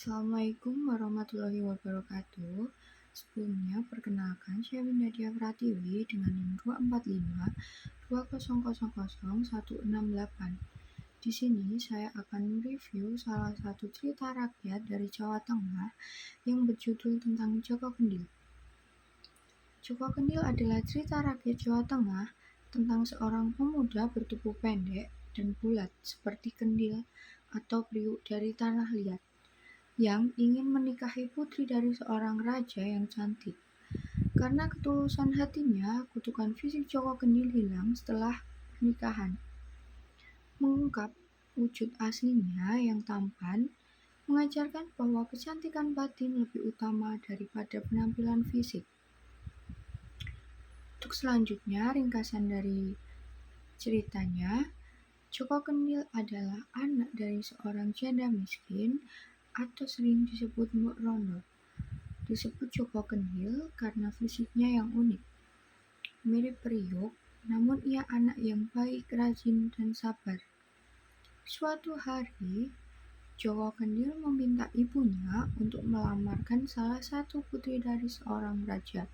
Assalamualaikum warahmatullahi wabarakatuh. Sebelumnya, perkenalkan saya Windadia Pratiwi dengan NIM 24520000168. Di sini saya akan mereview salah satu cerita rakyat dari Jawa Tengah yang berjudul tentang Joko Kendil. Joko Kendil adalah cerita rakyat Jawa Tengah tentang seorang pemuda bertubuh pendek dan bulat seperti kendil atau priuk dari tanah liat yang ingin menikahi putri dari seorang raja yang cantik. Karena ketulusan hatinya, kutukan fisik Joko Kendil hilang setelah pernikahan. Mengungkap wujud aslinya yang tampan, mengajarkan bahwa kecantikan batin lebih utama daripada penampilan fisik. Untuk selanjutnya, ringkasan dari ceritanya, Joko Kendil adalah anak dari seorang janda miskin atau sering disebut Mbok Rondo. Disebut Joko Kendil karena fisiknya yang unik. Mirip periuk, namun ia anak yang baik, rajin, dan sabar. Suatu hari, Joko Kendil meminta ibunya untuk melamarkan salah satu putri dari seorang raja.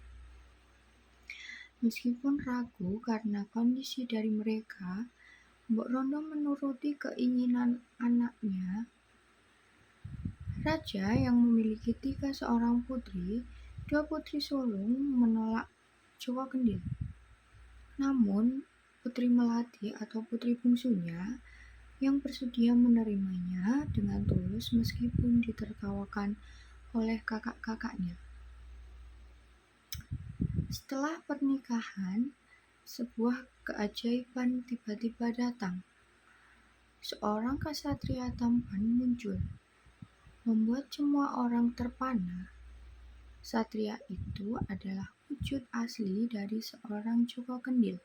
Meskipun ragu karena kondisi dari mereka, Mbok Rondo menuruti keinginan anaknya. Raja yang memiliki 3 seorang putri, 2 putri sulung menolak Joko Kendil. Namun, putri melati atau putri bungsunya yang bersedia menerimanya dengan tulus meskipun ditertawakan oleh kakak-kakaknya. Setelah pernikahan, sebuah keajaiban tiba-tiba datang. Seorang ksatria tampan muncul, membuat semua orang terpana. Satria itu adalah wujud asli dari seorang Joko Kendil.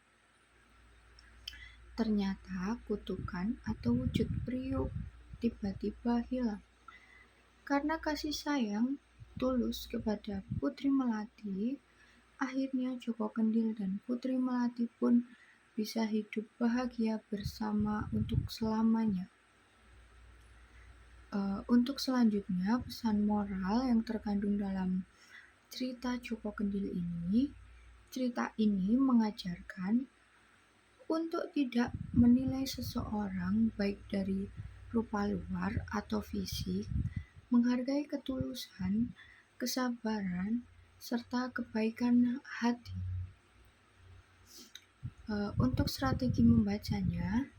Ternyata kutukan atau wujud priuk tiba-tiba hilang. Karena kasih sayang tulus kepada putri melati, akhirnya Joko Kendil dan putri melati pun bisa hidup bahagia bersama untuk selamanya. Untuk selanjutnya, pesan moral yang terkandung dalam cerita Joko Kendil ini, cerita ini mengajarkan untuk tidak menilai seseorang baik dari rupa luar atau fisik, menghargai ketulusan, kesabaran, serta kebaikan hati. Untuk strategi membacanya,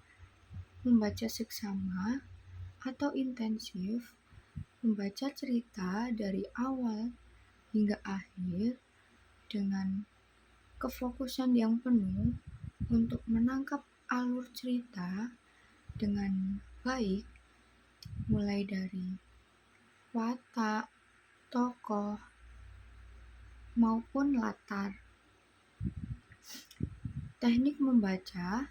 membaca seksama atau intensif, membaca cerita dari awal hingga akhir dengan kefokusan yang penuh untuk menangkap alur cerita dengan baik, mulai dari watak, tokoh, maupun latar. Teknik membaca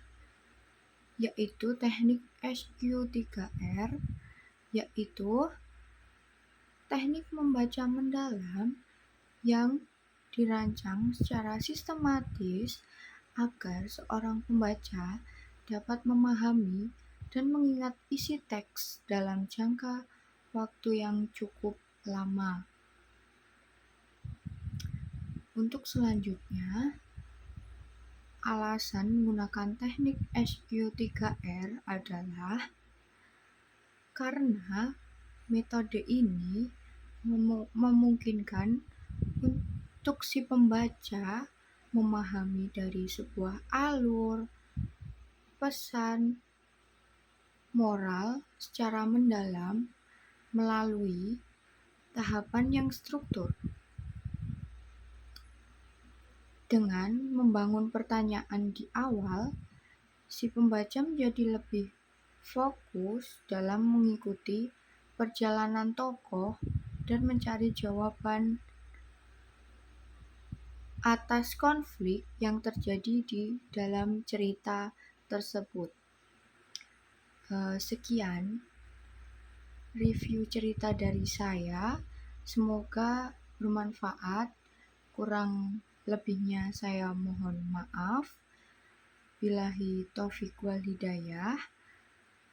yaitu teknik SQ3R, yaitu teknik membaca mendalam yang dirancang secara sistematis agar seorang pembaca dapat memahami dan mengingat isi teks dalam jangka waktu yang cukup lama. Untuk selanjutnya, alasan menggunakan teknik SQ3R adalah karena metode ini memungkinkan untuk si pembaca memahami dari sebuah alur, pesan, moral secara mendalam melalui tahapan yang struktur. Dengan membangun pertanyaan di awal, si pembaca menjadi lebih fokus dalam mengikuti perjalanan tokoh dan mencari jawaban atas konflik yang terjadi di dalam cerita tersebut. Sekian review cerita dari saya. Semoga bermanfaat. Kurang lebihnya saya mohon maaf. Billahi taufiq wal hidayah.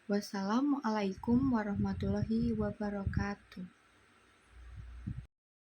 Wassalamualaikum warahmatullahi wabarakatuh.